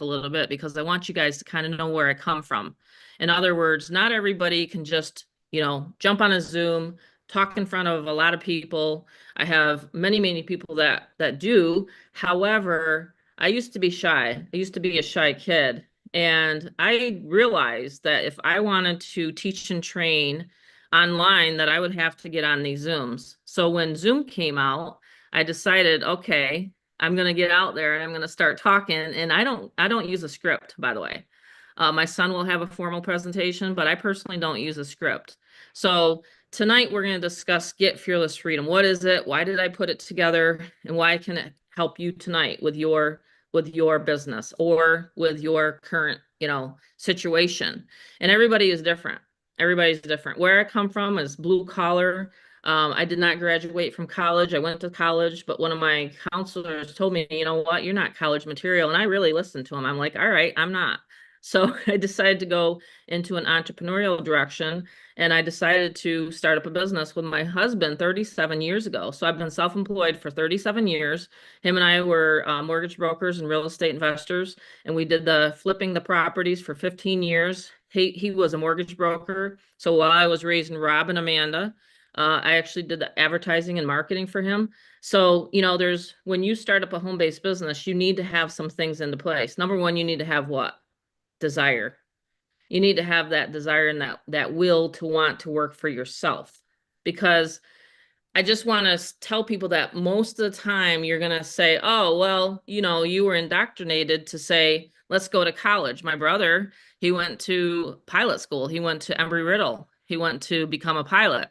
a little bit because I want you guys to kind of know where I come from. In other words, not everybody can just, jump on a Zoom, talk in front of a lot of people. I have many, many people that do. However, I used to be shy. I used to be a shy kid. And I realized that if I wanted to teach and train online, that I would have to get on these Zooms. So when Zoom came out, I decided, okay, I'm going to get out there and I'm going to start talking. And I don't use a script, by the way. My son will have a formal presentation, but I personally don't use a script. So tonight we're going to discuss Get Fearless Freedom. What is it? Why did I put it together? And why can it help you tonight with your business or with your current, situation? And everybody is different. Everybody's different. Where I come from is blue collar. I did not graduate from college. I went to college, but one of my counselors told me, you know what, you're not college material. And I really listened to him. I'm like, all right, I'm not. So I decided to go into an entrepreneurial direction, and I decided to start up a business with my husband 37 years ago. So I've been self-employed for 37 years. Him and I were mortgage brokers and real estate investors, and we did the flipping the properties for 15 years. He was a mortgage broker. So while I was raising Rob and Amanda, I actually did the advertising and marketing for him. So, when you start up a home-based business, you need to have some things into place. Number one, you need to have what? Desire. You need to have that desire and that will to want to work for yourself. Because I just want to tell people that most of the time you're going to say, oh, well, you were indoctrinated to say, let's go to college. My brother, he went to pilot school. He went to Embry-Riddle. He went to become a pilot.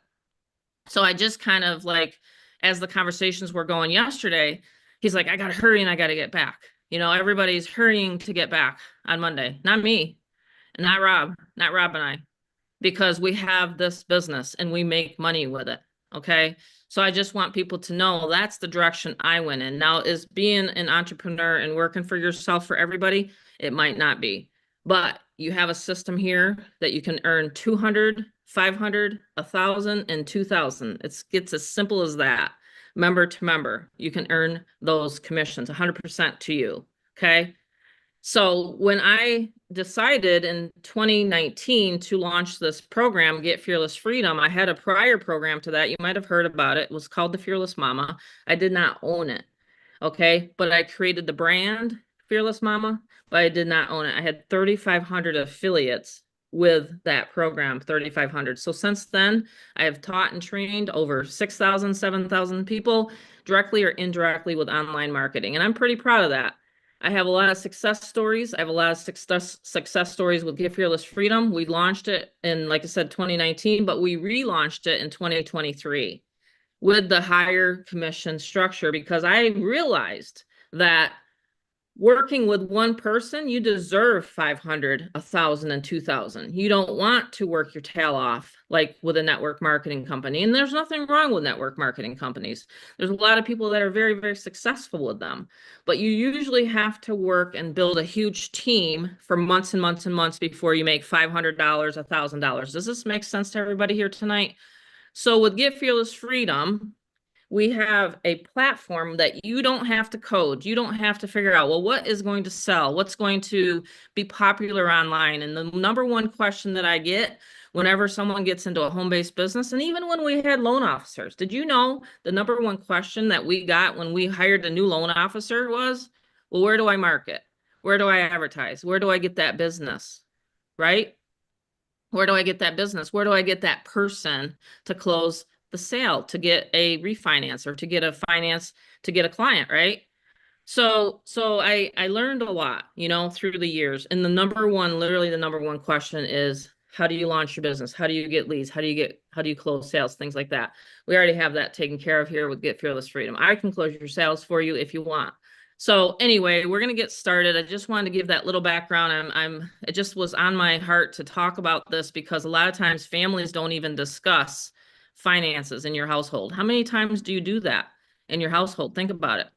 So I just kind of like, as the conversations were going yesterday, he's like, I got to hurry and I got to get back. Everybody's hurrying to get back on Monday. Not me, not Rob and I, because we have this business and we make money with it. Okay. So I just want people to know that's the direction I went in. Now, is being an entrepreneur and working for yourself for everybody? It might not be, but you have a system here that you can earn 200, 500, 1,000, and 2,000. It's as simple as that. Member to member, you can earn those commissions 100% to you. Okay. So when I decided in 2019 to launch this program, Get Fearless Freedom, I had a prior program to that. You might have heard about it. It was called the Fearless Mama. I did not own it. Okay. But I created the brand Fearless Mama, but I did not own it. I had 3,500 affiliates with that program, 3,500. So since then, I have taught and trained over 6,000, 7,000 people directly or indirectly with online marketing. And I'm pretty proud of that. I have a lot of success stories. I have a lot of success stories with Get Fearless Freedom. We launched it in, like I said, 2019, but we relaunched it in 2023 with the higher commission structure because I realized that working with one person, you deserve 500, 1,000, and 2,000. You don't want to work your tail off like with a network marketing company. And there's nothing wrong with network marketing companies. There's a lot of people that are very, very successful with them. But you usually have to work and build a huge team for months and months and months before you make $500, $1,000. Does this make sense to everybody here tonight? So with Get Fearless Freedom, we have a platform that you don't have to code. You don't have to figure out, well, what is going to sell? What's going to be popular online? And the number one question that I get whenever someone gets into a home-based business, and even when we had loan officers, did you know the number one question that we got when we hired a new loan officer was, well, where do I market? Where do I advertise? Where do I get that business? Right? Where do I get that business? Where do I get that person to close the sale, to get a refinance or to get a finance, to get a client, right? So I learned a lot, through the years. And literally the number one question is, how do you launch your business? How do you get leads? How do you close sales? Things like that. We already have that taken care of here with Get Fearless Freedom. I can close your sales for you if you want. So anyway, we're going to get started. I just wanted to give that little background. It just was on my heart to talk about this because a lot of times families don't even discuss finances in your household. How many times do you do that in your household? Think about it.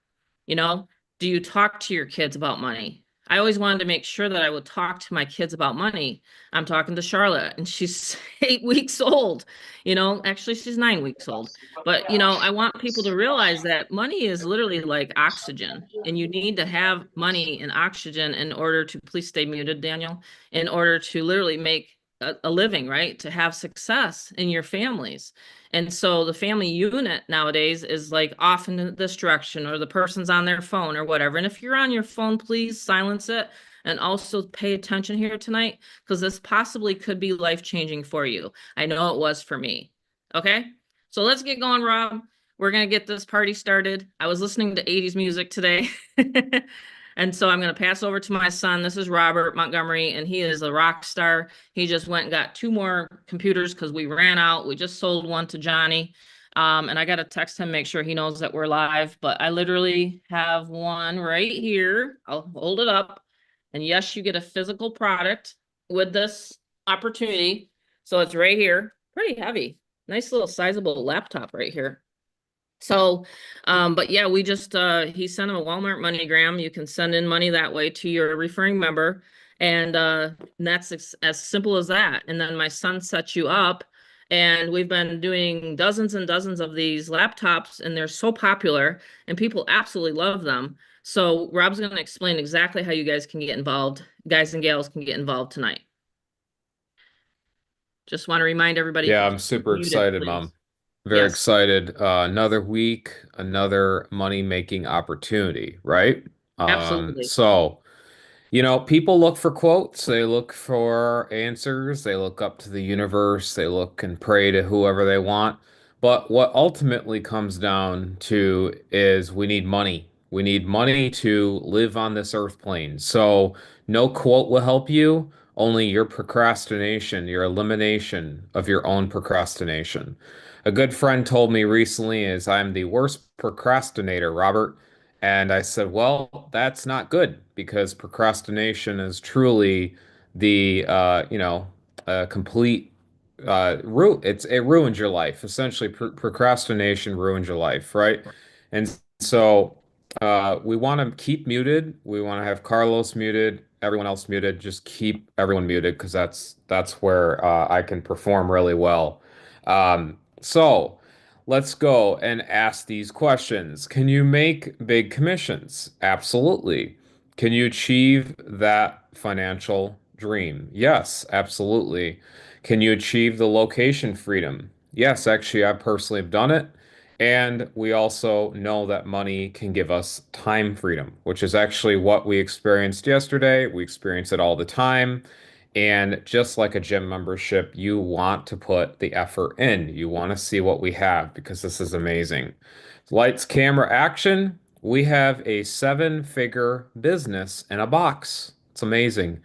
Do you talk to your kids about money? I always wanted to make sure that I would talk to my kids about money. I'm talking to Charlotte, and she's 8 weeks old. Actually, she's 9 weeks old. But, I want people to realize that money is literally like oxygen, and you need to have money and oxygen in order to, please stay muted, Daniel, in order to literally make a living, right? To have success in your families. And so the family unit nowadays is like off in this direction, or the person's on their phone or whatever. And if you're on your phone, please silence it and also pay attention here tonight, because this possibly could be life-changing for you. I know it was for me. Okay? So let's get going, Rob. We're going to get this party started. I was listening to 80s music today. And so I'm going to pass over to my son. This is Robert Montgomery, and he is a rock star. He just went and got 2 more computers because we ran out. We just sold one to Johnny. And I got to text him, make sure he knows that we're live. But I literally have one right here. I'll hold it up. And yes, you get a physical product with this opportunity. So it's right here. Pretty heavy. Nice little sizable laptop right here. So, but yeah, we just, he sent him a Walmart MoneyGram. You can send in money that way to your referring member. And that's as simple as that. And then my son sets you up, and we've been doing dozens and dozens of these laptops, and they're so popular and people absolutely love them. So Rob's going to explain exactly how you guys can get involved. Guys and gals can get involved tonight. Just want to remind everybody Yeah, to I'm keep super muted, excited, please. Mom. Very Yes, excited. Another week, another money-making opportunity, right? absolutely. So, people look for quotes, they look for answers, they look up to the universe, they look and pray to whoever they want. But what ultimately comes down to is we need money. We need money to live on this earth plane. So no quote will help you, only your procrastination, your elimination of your own procrastination. A good friend told me recently is I'm the worst procrastinator, Robert. And I said, well, that's not good because procrastination is truly the, complete it ruins your life. Essentially, procrastination ruins your life, right? And so we want to keep muted. We want to have Carlos muted, everyone else muted. Just keep everyone muted because that's where I can perform really well. So. Let's go and ask these questions. Can you make big commissions? Absolutely. Can you achieve that financial dream? Yes, absolutely. Can you achieve the location freedom? Yes, actually, I personally have done it. And we also know that money can give us time freedom, which is actually what we experienced yesterday. We experience it all the time. And just like a gym membership, you want to put the effort in. You want to see what we have because this is amazing. Lights, camera, action. We have a 7-figure business in a box. It's amazing.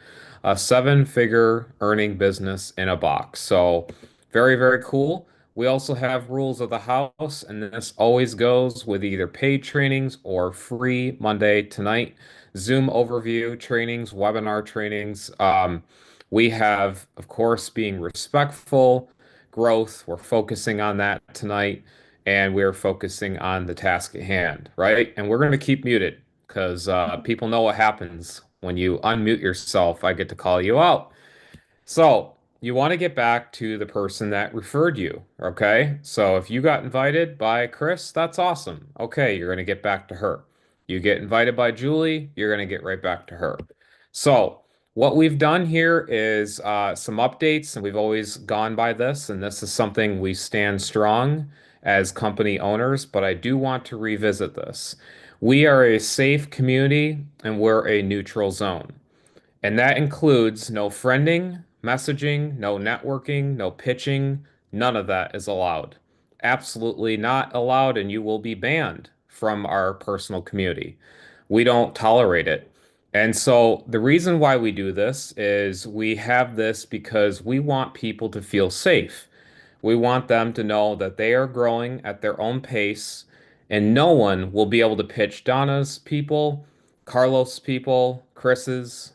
A 7-figure earning business in a box. So, very, very cool. We also have rules of the house, and this always goes with either paid trainings or free Monday tonight Zoom overview trainings, webinar trainings. We have, of course, being respectful, growth. We're focusing on that tonight, and we're focusing on the task at hand, right? And we're going to keep muted because people know what happens when you unmute yourself. I get to call you out. So you want to get back to the person that referred you, okay? So if you got invited by Chris, that's awesome. Okay, you're going to get back to her. You get invited by Julie, you're going to get right back to her. So what we've done here is some updates, and we've always gone by this, and this is something we stand strong as company owners, but I do want to revisit this. We are a safe community, and we're a neutral zone. And that includes no friending, messaging, no networking, no pitching. None of that is allowed. Absolutely not allowed, and you will be banned from our personal community. We don't tolerate it. And so the reason why we do this is we have this because we want people to feel safe. We want them to know that they are growing at their own pace, and no one will be able to pitch Donna's people, Carlos' people, Chris's,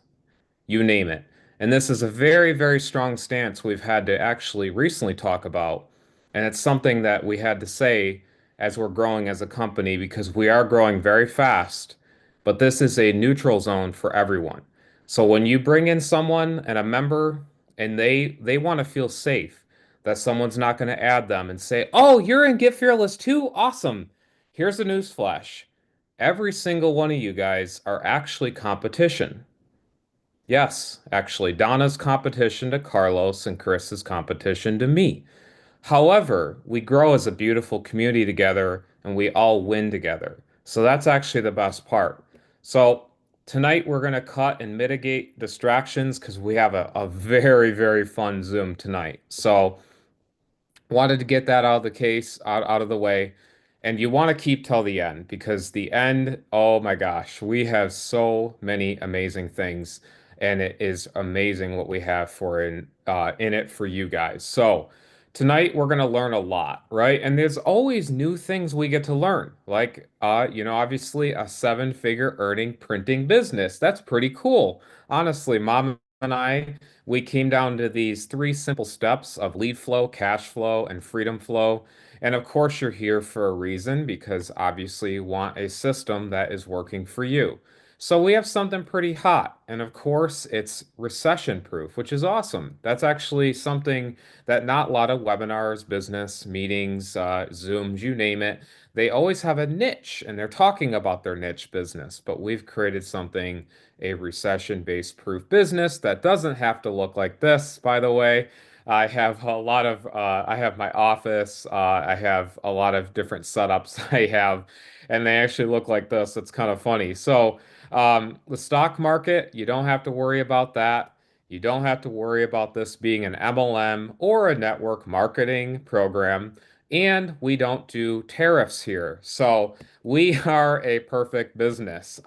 you name it. And this is a very, very strong stance we've had to actually recently talk about. And it's something that we had to say as we're growing as a company because we are growing very fast. but this is a neutral zone for everyone. So when you bring in someone and a member and they want to feel safe that someone's not going to add them and say, "Oh, you're in Get Fearless too? Awesome." Here's a news flash. Every single one of you guys are actually competition. Yes, actually, Donna's competition to Carlos and Chris's competition to me. However, we grow as a beautiful community together and we all win together. So that's actually the best part. So tonight we're going to cut and mitigate distractions because we have a very, very fun Zoom tonight. So wanted to get that out of the case, out of the way. And you want to keep till the end because the end, oh my gosh, we have so many amazing things, and it is amazing what we have in it for you guys. So tonight we're gonna learn a lot, right? And there's always new things we get to learn, like obviously a seven-figure earning printing business. That's pretty cool. Honestly, Mom and I, we came down to these three simple steps of lead flow, cash flow, and freedom flow. And of course, you're here for a reason because obviously you want a system that is working for you. So we have something pretty hot. And of course, it's recession proof, which is awesome. That's actually something that not a lot of webinars, business meetings, Zooms, you name it, they always have a niche and they're talking about their niche business. But we've created something, a recession-based proof business that doesn't have to look like this, by the way. I have my office, I have a lot of different setups I have, and they actually look like this. It's kind of funny. So, the stock market, you don't have to worry about that. You don't have to worry about this being an MLM or a network marketing program. And we don't do tariffs here. So we are a perfect business.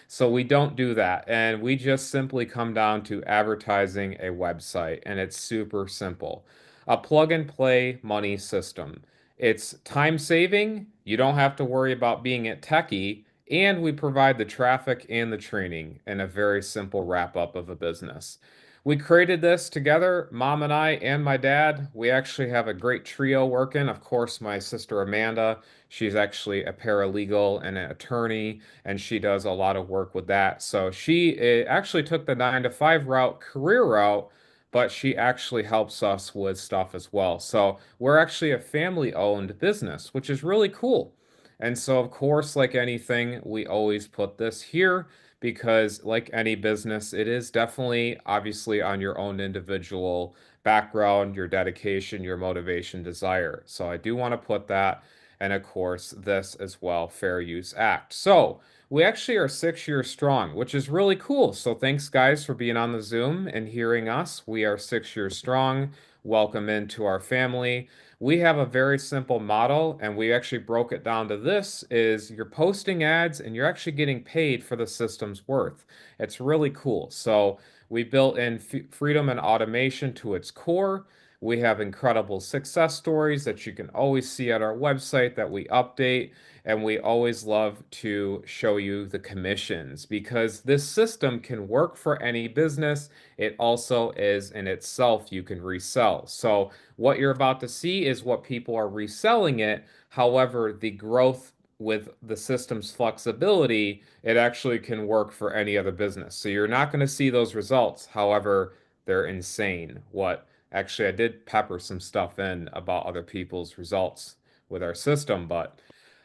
So we don't do that. And we just simply come down to advertising a website, and it's super simple. A plug and play money system. It's time saving. You don't have to worry about being at techie, and we provide the traffic and the training in a very simple wrap up of a business. We created this together, Mom and I and my dad. We actually have a great trio working. Of course, my sister Amanda, she's actually a paralegal and an attorney, and she does a lot of work with that. So she actually took the 9 to 5 route, career route, but she actually helps us with stuff as well. So we're actually a family-owned business, which is really cool. And so, of course, like anything, we always put this here because, like any business, it is definitely obviously on your own individual background, your dedication, your motivation, desire. So I do want to put that. And of course, this as well, Fair Use Act. So we actually are 6 years strong, which is really cool. So thanks, guys, for being on the Zoom and hearing us. We are 6 years strong. Welcome into our family. We have a very simple model, and we actually broke it down to this is you're posting ads and you're actually getting paid for the system's worth. It's really cool. So we built in f freedom and automation to its core. We have incredible success stories that you can always see at our website that we update. And we always love to show you the commissions because this system can work for any business. It also is in itself, you can resell. So what you're about to see is what people are reselling it. However, the growth with the system's flexibility, it actually can work for any other business. So you're not going to see those results. However, they're insane. What actually, I did pepper some stuff in about other people's results with our system, but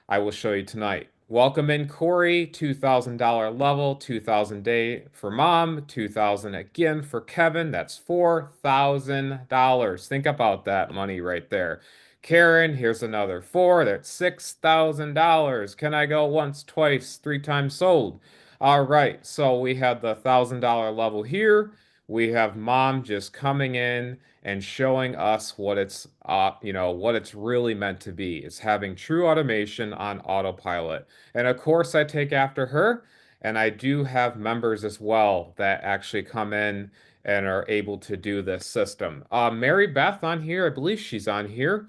I will show you tonight. Welcome in Corey, $2,000 level, 2,000 day for mom, 2,000 again for Kevin. That's $4,000. Think about that money right there. Karen, here's another four. That's $6,000. Can I go once, twice, 3 times sold? All right, so we have the $1,000 level here. We have mom just coming in and showing us what it's really meant to be. It's having true automation on autopilot. And of course, I take after her, and I do have members as well that actually come in and are able to do this system. Mary Beth on here, I believe she's on here.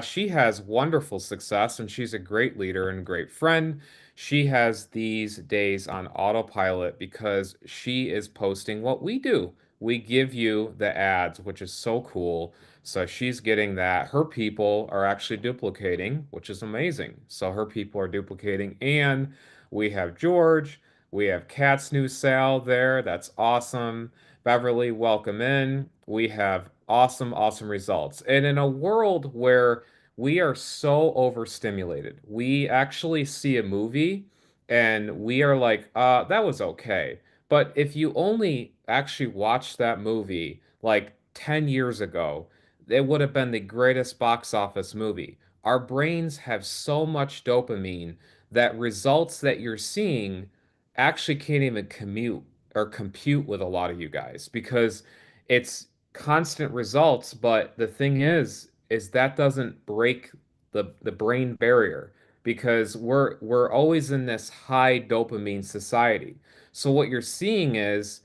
She has wonderful success, and she's a great leader and great friend. She has these days on autopilot because she is posting what we do. We give you the ads, which is so cool. So she's getting that. Her people are actually duplicating, which is amazing. So her people are duplicating, and We have George. We have Kat's new Sal there. That's awesome. Beverly, welcome in. We have awesome, awesome results. And in a world where we are so overstimulated, we actually see a movie and we are like, that was okay. But if you only actually watched that movie like 10 years ago, it would have been the greatest box office movie. Our brains have so much dopamine that results that you're seeing actually can't even commute or compute with a lot of you guys because it's constant results. But the thing is that doesn't break the brain barrier because we're always in this high dopamine society. So what you're seeing is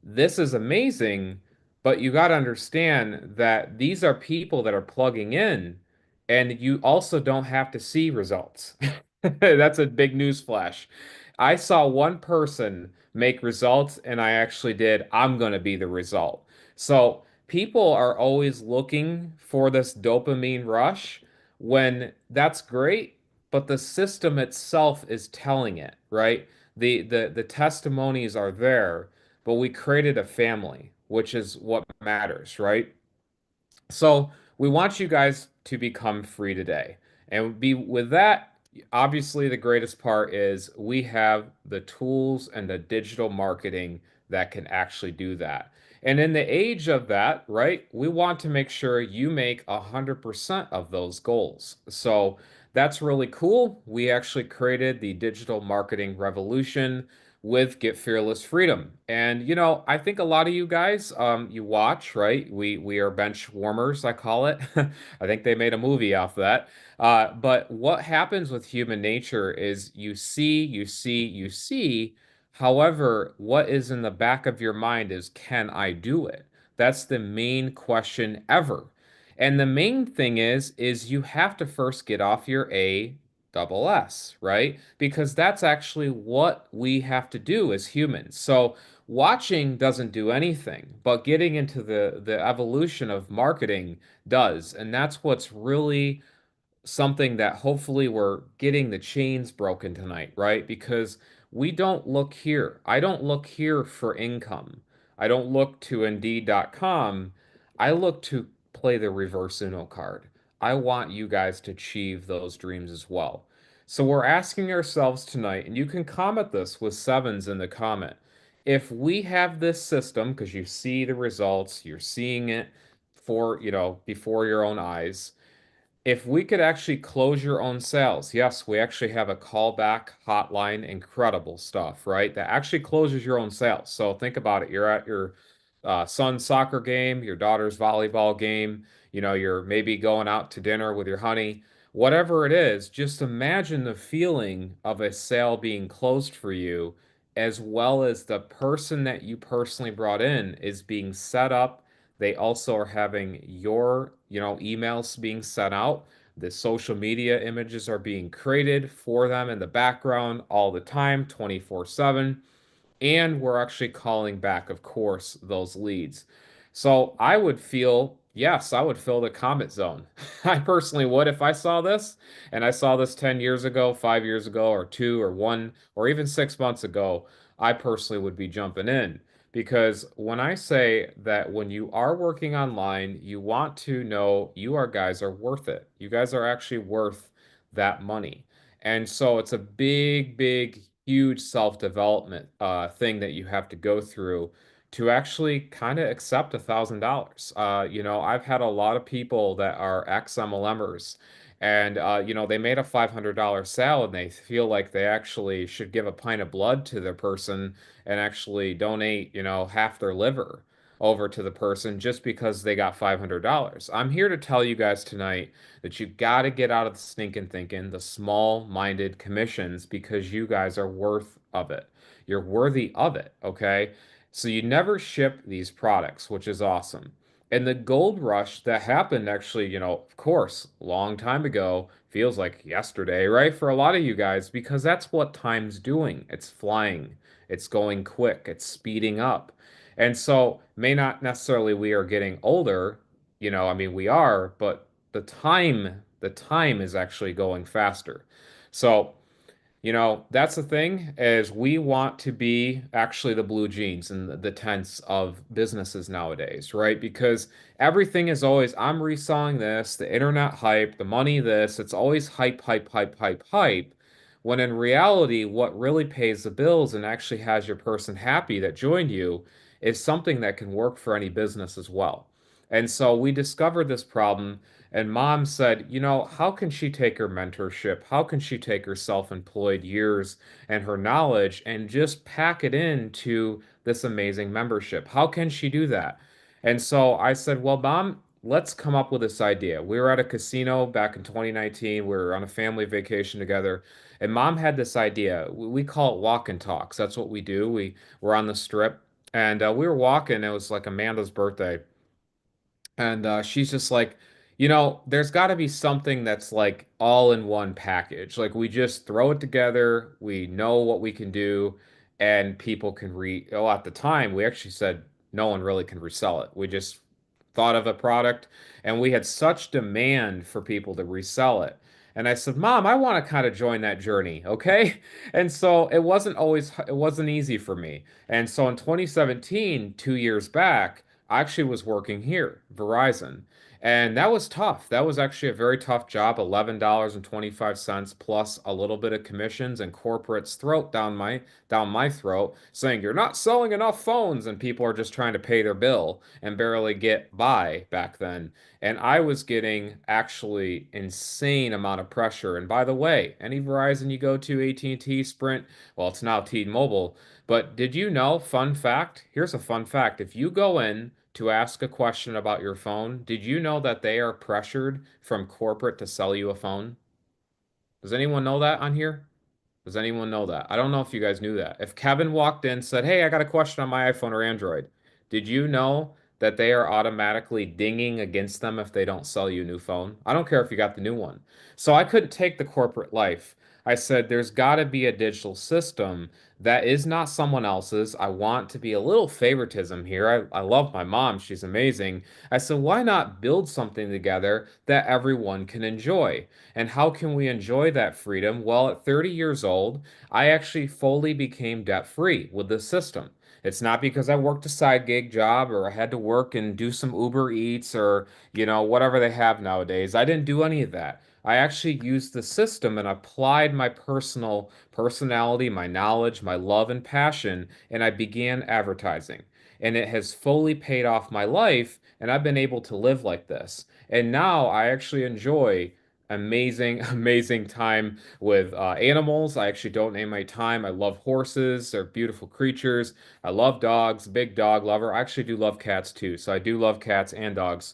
this is amazing, but you got to understand that these are people that are plugging in, and you also don't have to see results. That's a big news flash. I saw one person make results, and I actually did. I'm going to be the result. So people are always looking for this dopamine rush when that's great, but the system itself is telling it, right? The testimonies are there, but we created a family, which is what matters, right? So we want you guys to become free today. And be with that, obviously the greatest part is we have the tools and the digital marketing that can actually do that. And in the age of that, right, we want to make sure you make 100% of those goals. So that's really cool. We actually created the digital marketing revolution with Get Fearless Freedom. And I think a lot of you guys, you watch, right? We are bench warmers, I call it. I think they made a movie off that. But what happens with human nature is you see, you see, you see. However, what is in the back of your mind is, can I do it? That's the main question ever. And the main thing is you have to first get off your A double S, right? Because that's actually what we have to do as humans. So watching doesn't do anything, but getting into the evolution of marketing does. And that's what's really something that hopefully we're getting the chains broken tonight, right? Because we don't look here. I don't look here for income. I don't look to Indeed.com. I look to play the reverse Uno card. I want you guys to achieve those dreams as well. So we're asking ourselves tonight, and you can comment this with sevens in the comment. If we have this system, because you see the results, you're seeing it before your own eyes, if we could actually close your own sales, yes, we actually have a callback hotline, incredible stuff, right? That actually closes your own sales. So think about it. You're at your son's soccer game, your daughter's volleyball game, you're maybe going out to dinner with your honey, whatever it is, just imagine the feeling of a sale being closed for you, as well as the person that you personally brought in is being set up. They also are having your, emails being sent out. The social media images are being created for them in the background all the time, 24/7. And we're actually calling back, of course, those leads. So I would feel, yes, I would fill the comment zone. I personally would if I saw this, and I saw this 10 years ago, 5 years ago, or two, or one, or even 6 months ago. I personally would be jumping in because when I say that when you are working online, you want to know guys are worth it. You guys are actually worth that money. And so it's a big, big, huge self-development thing that you have to go through to actually kind of accept $1,000. I've had a lot of people that are ex-MLMers and they made a $500 sale and they feel like they actually should give a pint of blood to the person and actually donate, half their liver over to the person just because they got $500. I'm here to tell you guys tonight that you got to get out of the stinking thinking, the small-minded commissions, because you guys are worth of it. You're worthy of it, okay? So you never ship these products, which is awesome. And the gold rush that happened actually, of course, long time ago, feels like yesterday, right? For a lot of you guys, because that's what time's doing. It's flying, it's going quick, it's speeding up. And so, may not necessarily we are getting older, I mean, we are, but the time is actually going faster. So, That's the thing is we want to be actually the blue jeans and the tents of businesses nowadays, right? Because everything is always, I'm reselling this, the internet hype, the money this, it's always hype, hype, hype, hype, hype. When in reality, what really pays the bills and actually has your person happy that joined you is something that can work for any business as well. And so we discovered this problem. And mom said, how can she take her mentorship? How can she take her self-employed years and her knowledge and just pack it into this amazing membership? How can she do that? And so I said, well, mom, let's come up with this idea. We were at a casino back in 2019. We were on a family vacation together, and mom had this idea. We call it walk and talks. That's what we do. We were on the strip, and we were walking. It was like Amanda's birthday. And she's just like, there's got to be something that's like all in one package. Like we just throw it together, we know what we can do, and people can Oh, at the time, we actually said no one really can resell it. We just thought of a product, and we had such demand for people to resell it. And I said, Mom, I want to kind of join that journey, okay? And so it wasn't easy for me. And so in 2017, 2 years back, I actually was working here, Verizon, and that was tough. That was actually a very tough job, $11.25 plus a little bit of commissions and corporate's throat down my throat, saying you're not selling enough phones, and people are just trying to pay their bill and barely get by back then. And I was getting actually insane amount of pressure. And by the way, any Verizon you go to, AT&T, Sprint, well, it's now T-Mobile. But did you know, fun fact? Here's a fun fact. If you go in to ask a question about your phone, did you know that they are pressured from corporate to sell you a phone? Does anyone know that on here? Does anyone know that? I don't know if you guys knew that. If Kevin walked in and said, "Hey, I got a question on my iPhone or Android," did you know that they are automatically dinging against them if they don't sell you a new phone? I don't care if you got the new one. So I couldn't take the corporate life. I said, there's got to be a digital system that is not someone else's. I want to be a little favoritism here. I love my mom. She's amazing. I said, why not build something together that everyone can enjoy? And how can we enjoy that freedom? Well, at 30 years old, I actually fully became debt free with this system. It's not because I worked a side gig job or I had to work and do some Uber Eats or, whatever they have nowadays. I didn't do any of that. I actually used the system and applied my personal personality, my knowledge, my love and passion, and I began advertising. And it has fully paid off my life, and I've been able to live like this. And now I actually enjoy amazing, amazing time with animals. I actually don't name my time. I love horses. They're beautiful creatures. I love dogs, big dog lover. I actually do love cats too. So I do love cats and dogs.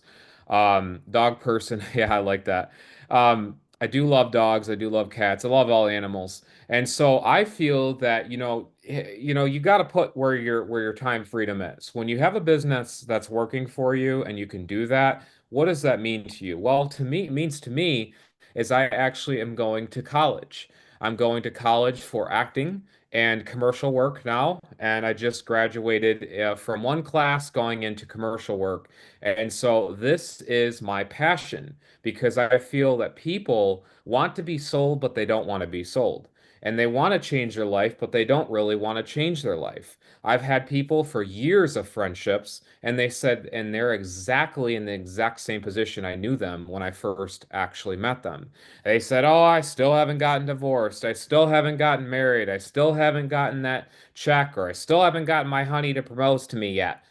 Dog person. Yeah, I like that. I do love dogs. I do love cats. I love all animals. And so I feel that, you got to put where your time freedom is. When you have a business that's working for you and you can do that, what does that mean to you? Well, to me, it means to me is I actually am going to college. I'm going to college for acting and commercial work now, and I just graduated from one class going into commercial work. And so this is my passion because I feel that people want to be sold, but they don't want to be sold. And they want to change their life, but they don't really want to change their life. I've had people for years of friendships, and they said, and they're exactly in the exact same position I knew them when I first actually met them. They said, "Oh, I still haven't gotten divorced. I still haven't gotten married. I still haven't gotten that check, or I still haven't gotten my honey to propose to me yet."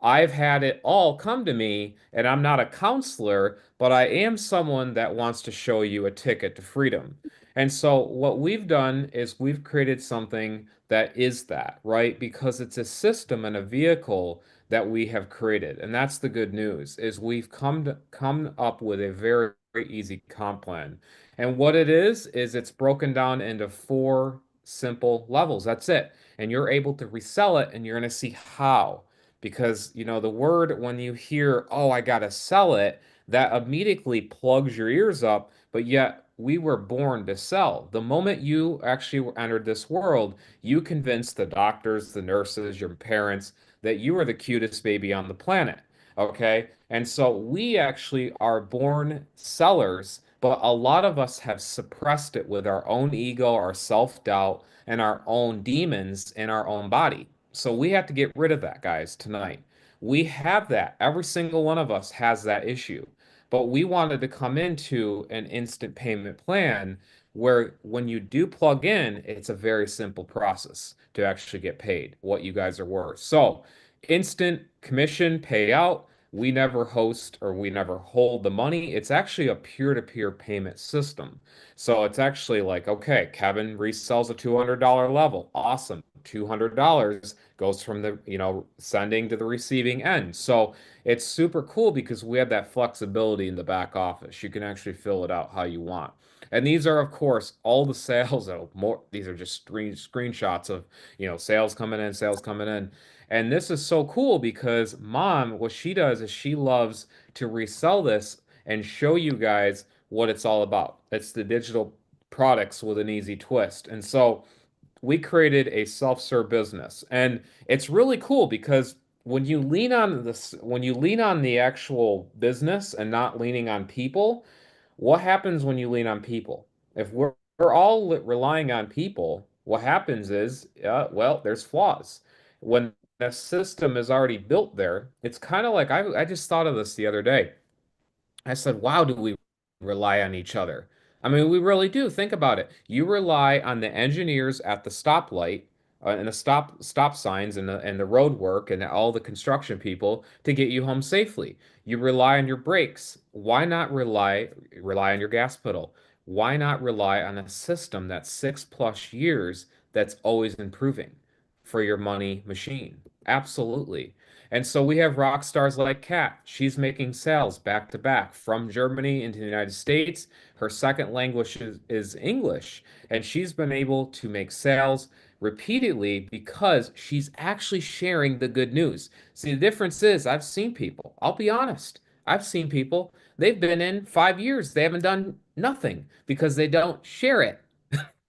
I've had it all come to me, and I'm not a counselor, but I am someone that wants to show you a ticket to freedom. And so what we've done is we've created something that is that, right? Because it's a system and a vehicle that we have created. And that's the good news, is we've come up with a very, very easy comp plan. And what it is it's broken down into four simple levels. That's it. And you're able to resell it and you're going to see how. Because, the word when you hear, "Oh, I gotta sell it," that immediately plugs your ears up, but yet we were born to sell. The moment you actually entered this world, you convinced the doctors, the nurses, your parents that you are the cutest baby on the planet. Okay? And so we actually are born sellers But a lot of us have suppressed it with our own ego, our self-doubt, and our own demons in our own body. So we have to get rid of that, guys, tonight. We have that. Every single one of us has that issue. But we wanted to come into an instant payment plan where when you do plug in, it's a very simple process to actually get paid what you guys are worth. So, instant commission payout. We never host or we never hold the money. It's actually a peer-to-peer payment system. So it's actually like, okay, Kevin resells a $200 level. Awesome. $200 goes from the, sending to the receiving end. So it's super cool because we have that flexibility in the back office. You can actually fill it out how you want. And these are, of course, all the sales. These are just screenshots of, sales coming in, sales coming in. And this is so cool because mom, what she does is she loves to resell this and show you guys what it's all about. It's the digital products with an easy twist. And so we created a self-serve business. And it's really cool because when you lean on the actual business and not leaning on people, what happens when you lean on people? If we're all relying on people, what happens is, well, there's flaws. When the system is already built there, it's kind of like I just thought of this the other day. I said, wow, do we rely on each other? I mean, we really do. Think about it. You rely on the engineers at the stoplight and the stop signs and the road work and all the construction people to get you home safely. You rely on your brakes. Why not rely on your gas pedal? Why not rely on a system that's 6+ years that's always improving for your money machine? Absolutely. And so we have rock stars like Kat. She's making sales back to back from Germany into the United States. Her second language is English, and she's been able to make sales repeatedly because she's actually sharing the good news. See, the difference is I've seen people, I'll be honest, I've seen people, they've been in 5 years, they haven't done nothing because they don't share it.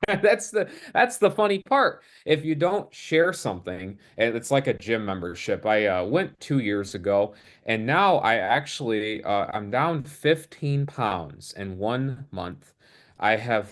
That's the funny part. If you don't share something, and it's like a gym membership. I went 2 years ago, and now I'm down 15 pounds in 1 month. I have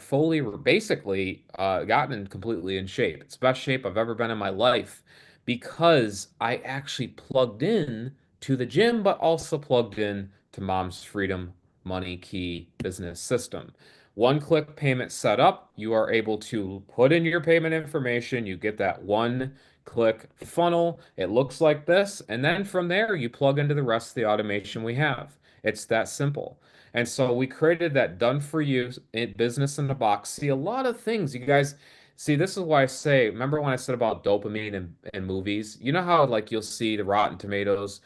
basically gotten completely in shape. It's the best shape I've ever been in my life because I actually plugged in to the gym, but also plugged in to Mom's Freedom Money Key business system. One-click payment setup, you are able to put in your payment information. You get that one-click funnel. It looks like this. And then from there, you plug into the rest of the automation we have. It's that simple. And so we created that done for you business in the box. See, a lot of things, you guys. See, this is why I say, remember when I said about dopamine and movies? You know how like you'll see the Rotten Tomatoes.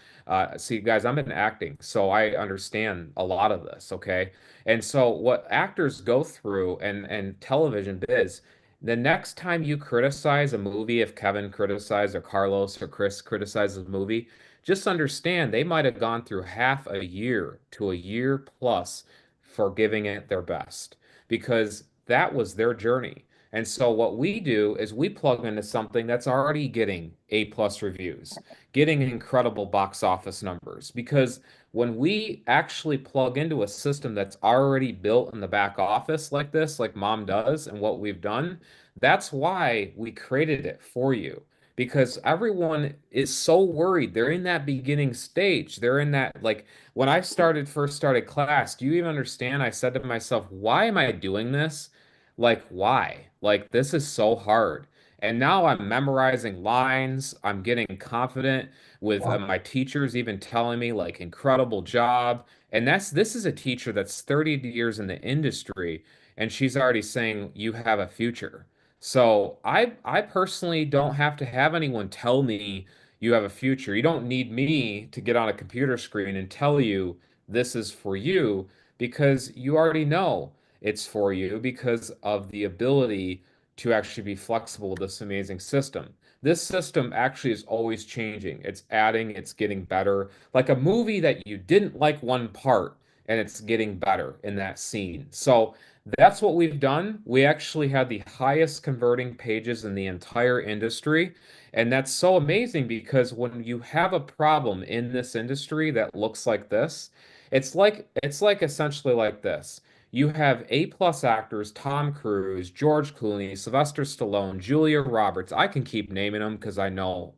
See, guys, I'm in acting, so I understand a lot of this, okay? And so what actors go through and television biz, the next time you criticize a movie, if Kevin criticized or Carlos or Chris criticizes a movie, just understand they might have gone through half a year to a year plus for giving it their best because that was their journey. And so what we do is we plug into something that's already getting A+ reviews, getting incredible box office numbers because when we actually plug into a system that's already built in the back office like this, like mom does, and what we've done, that's why we created it for you. Because everyone is so worried. They're in that beginning stage. They're in that, like, when I first started class, do you even understand? I said to myself, why am I doing this? Like, why? Like, this is so hard. And now I'm memorizing lines. I'm getting confident with my teachers even telling me like incredible job. And this is a teacher that's 30 years in the industry and she's already saying you have a future. So I personally don't have to have anyone tell me you have a future. You don't need me to get on a computer screen and tell you this is for you because you already know it's for you because of the ability to actually be flexible with this amazing system. This system actually is always changing. It's adding, it's getting better. Like a movie that you didn't like one part and it's getting better in that scene. So that's what we've done. We actually had the highest converting pages in the entire industry. And that's so amazing because when you have a problem in this industry that looks like this, it's like essentially like this. You have A-plus actors, Tom Cruise, George Clooney, Sylvester Stallone, Julia Roberts. I can keep naming them because I know,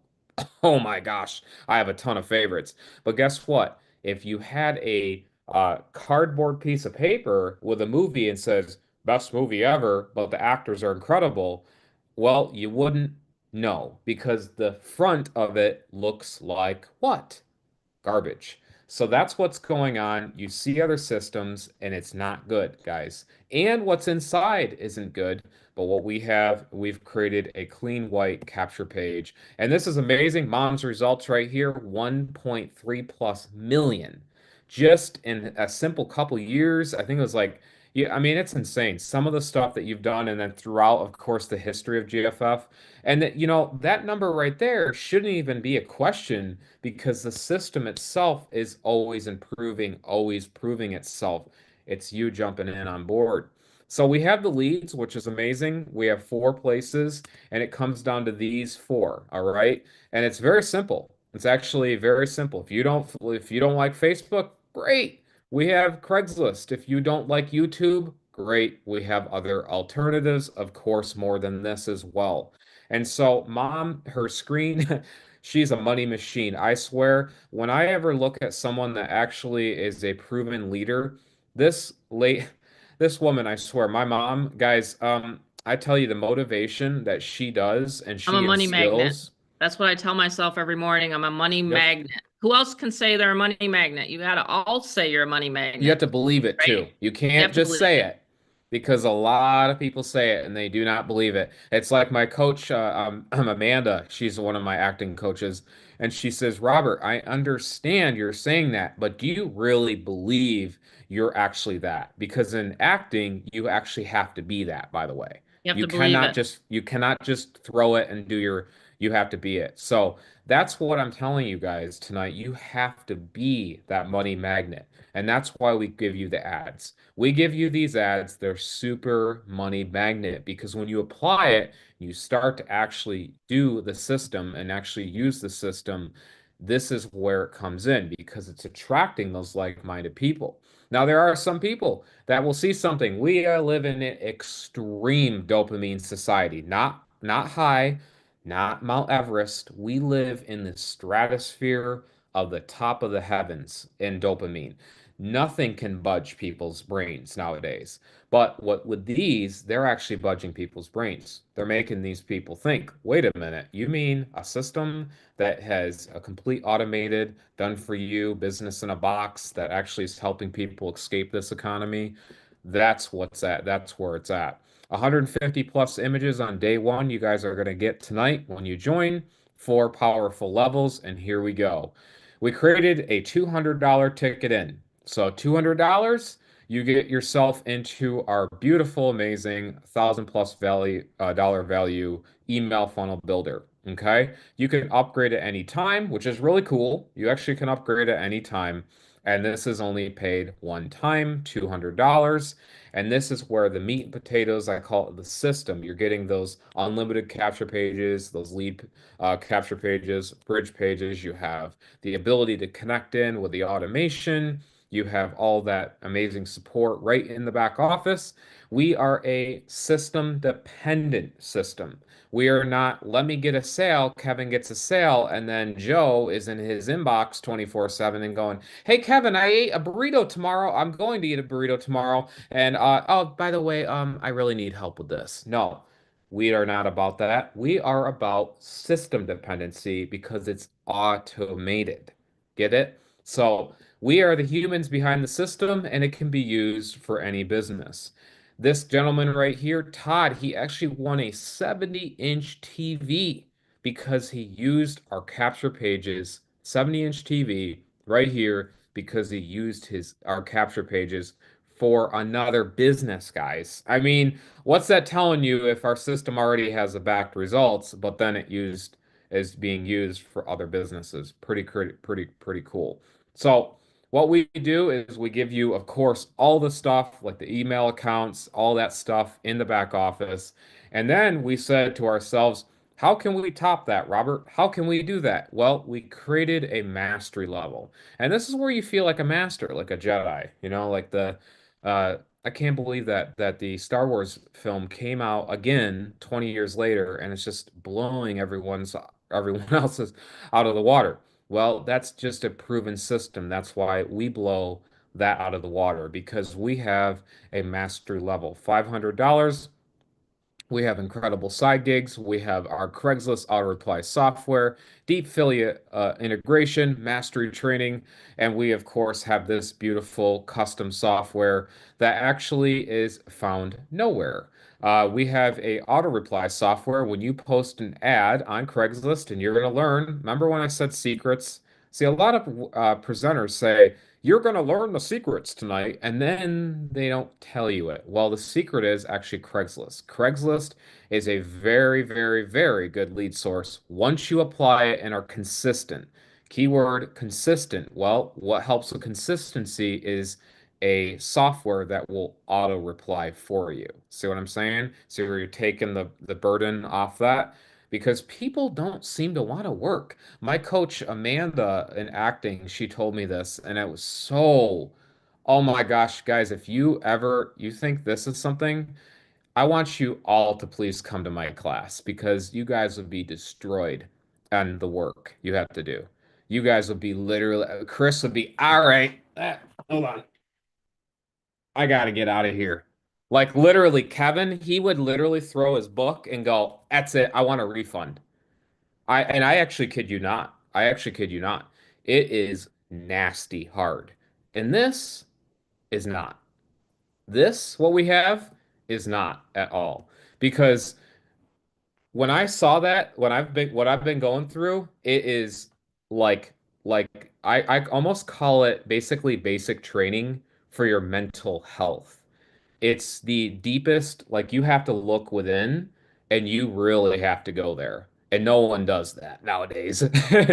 oh my gosh, I have a ton of favorites. But guess what? If you had a cardboard piece of paper with a movie and says best movie ever, but the actors are incredible, well, you wouldn't know because the front of it looks like what? Garbage. So that's what's going on. You see other systems and it's not good, guys. And what's inside isn't good. But what we have, we've created a clean white capture page. And this is amazing. Mom's results right here, 1.3 plus million. Just in a simple couple years. I think it was like, yeah, I mean, it's insane. Some of the stuff that you've done, and then throughout, of course, the history of GFF. And that, that number right there shouldn't even be a question because the system itself is always improving, always proving itself. It's you jumping in on board. So we have the leads, which is amazing. We have four places, and it comes down to these four, all right? And it's very simple. It's actually very simple. If you don't like Facebook, great. We have Craigslist. If you don't like YouTube, great. We have other alternatives, of course, more than this as well. And so, mom, her screen, she's a money machine. I swear, when I ever look at someone that actually is a proven leader, this late, this woman, I swear, my mom, guys, I tell you the motivation that she does and I'm a she money magnet. instills. That's what I tell myself every morning. I'm a money Yep. magnet. Who else can say they're a money magnet? You got to all say you're a money You have magnet, to believe it right? too. You You can't have to just believe say it. it because a lot of people say it and they do not believe it. It's like my coach, Amanda. She's one of my acting coaches, and she says, "Robert, I understand you're saying that, but do you really believe you're actually that? Because in acting, you actually have to be that, by the way. You have You to believe cannot it. just you cannot just throw it and you have to be it. So that's what I'm telling you guys tonight. You have to be that money magnet. And that's why we give you the ads. We give you these ads, they're super money magnet because when you apply it, you start to actually do the system and actually use the system. This is where it comes in because it's attracting those like-minded people. Now, there are some people that will see something. We live in an extreme dopamine society, not high, not Mount Everest. We live in the stratosphere of the top of the heavens in dopamine. Nothing can budge people's brains nowadays. But what with these, they're actually budging people's brains. They're making these people think, wait a minute, you mean a system that has a complete automated, done for you business in a box that actually is helping people escape this economy? That's where it's at. 150 plus images on day one, you guys are going to get tonight when you join. Four powerful levels, and here we go. We created a $200 ticket in. So $200, you get yourself into our beautiful, amazing 1,000 plus value dollar value email funnel builder. Okay, you can upgrade at any time, which is really cool. You actually can upgrade at any time, and this is only paid one time, $200. And this is where the meat and potatoes, I call it the system. You're getting those unlimited capture pages, those lead capture pages, bridge pages. You have the ability to connect in with the automation. You have all that amazing support right in the back office. We are a system dependent system. We are not, let me get a sale, Kevin gets a sale, and then Joe is in his inbox 24/7 and going, hey, Kevin, I ate a burrito tomorrow. I'm going to eat a burrito tomorrow. And oh, by the way, I really need help with this. No, we are not about that. We are about system dependency because it's automated. Get it? So we are the humans behind the system, and it can be used for any business. This gentleman right here, Todd, he actually won a 70-inch TV because he used our capture pages, 70-inch TV right here because he used his our capture pages for another business, guys. I mean, what's that telling you if our system already has the backed results, but then it used is being used for other businesses? Pretty cool. So what we do is we give you, of course, all the stuff like the email accounts, all that stuff in the back office. And then we said to ourselves, how can we top that, Robert? How can we do that? Well, we created a mastery level. And this is where you feel like a master, like a Jedi, like the I can't believe that the Star Wars film came out again 20 years later and it's just blowing everyone else's out of the water. Well, that's just a proven system. That's why we blow that out of the water because we have a mastery level. $500. We have incredible side gigs. We have our Craigslist auto reply software, deep affiliate integration, mastery training, and we, of course, have this beautiful custom software that actually is found nowhere. We have a auto reply software. When you post an ad on Craigslist, and you're going to learn, remember when I said secrets? See, a lot of presenters say, you're going to learn the secrets tonight, and then they don't tell you it. Well, the secret is actually Craigslist. Craigslist is a very, very, very good lead source once you apply it and are consistent. Keyword consistent. Well, what helps with consistency is a software that will auto reply for you. See what I'm saying? So you're taking the burden off that because people don't seem to want to work. My coach, Amanda, in acting, she told me this, and it was so, oh my gosh, guys, if you think this is something, I want you all to please come to my class because you guys would be destroyed on the work you have to do. You guys would be literally, Chris would be, all right, hold on. I gotta get out of here. Like literally, Kevin, he would literally throw his book and go, that's it, I want a refund. I actually kid you not. I actually kid you not. It is nasty hard. And this is not. This, what we have, is not at all. Because when I saw that, what I've been going through, it is like I almost call it basically basic training for your mental health. It's the deepest, like you have to look within and you really have to go there. And no one does that nowadays.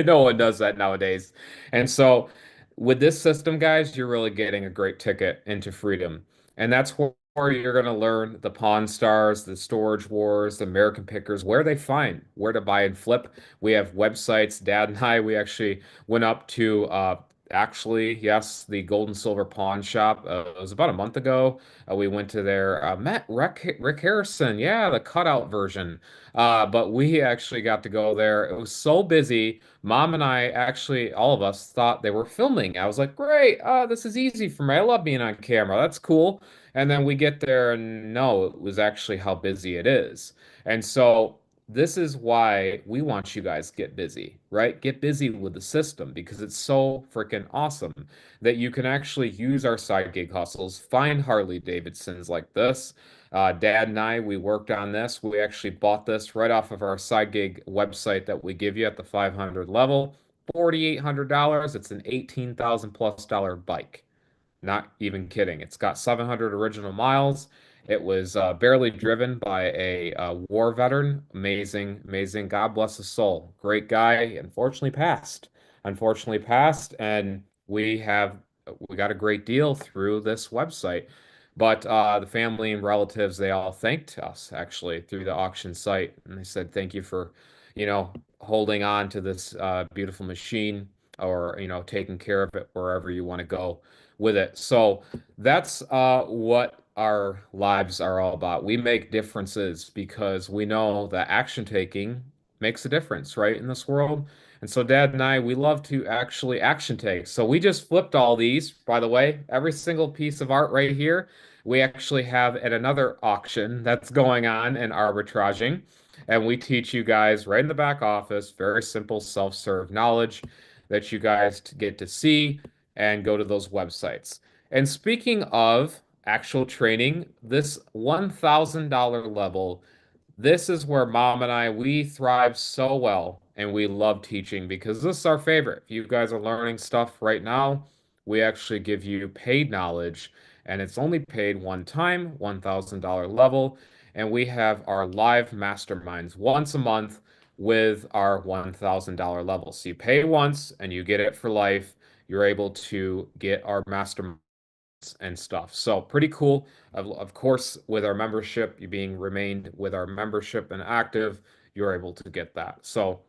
No one does that nowadays. And so with this system, guys, you're really getting a great ticket into freedom. And that's where you're going to learn the Pawn Stars, the Storage Wars, the American Pickers, where they find, where to buy and flip. We have websites. Dad and I, we actually went up to actually, yes, the Gold and Silver Pawn Shop. It was about a month ago. We went to their met Rick Harrison, yeah, the cutout version. But we actually got to go there. It was so busy. Mom and I actually, all of us thought they were filming. I was like, great, this is easy for me. I love being on camera. That's cool. And then we get there, and no, it was actually how busy it is. And so this is why we want you guys to get busy, right? Get busy with the system because it's so freaking awesome that you can actually use our side gig hustles, find Harley Davidsons like this. Dad and I, we worked on this. We actually bought this right off of our side gig website that we give you at the 500 level. $4,800. It's an 18,000 plus dollar bike. Not even kidding. It's got 700 original miles. It was barely driven by a war veteran. Amazing, amazing. God bless his soul. Great guy. Unfortunately passed. Unfortunately passed, and we got a great deal through this website. But the family and relatives, they all thanked us actually through the auction site, and they said thank you for, holding on to this beautiful machine or taking care of it wherever you want to go with it. So that's what our lives are all about. We make differences because we know that action taking makes a difference, right, in this world. And so Dad and I, we love to actually action take. So we just flipped all these, by the way, every single piece of art right here. We actually have at another auction that's going on in arbitraging. And we teach you guys right in the back office, very simple self-serve knowledge that you guys get to see and go to those websites. And speaking of actual training, this $1,000 level, this is where Mom and I, we thrive so well and we love teaching because this is our favorite. If you guys are learning stuff right now, we actually give you paid knowledge and it's only paid one time, $1,000 level. And we have our live masterminds once a month with our $1,000 level. So you pay once and you get it for life. You're able to get our masterminds and stuff. So pretty cool. Of course, with our membership, you being remained with our membership and active, you're able to get that. So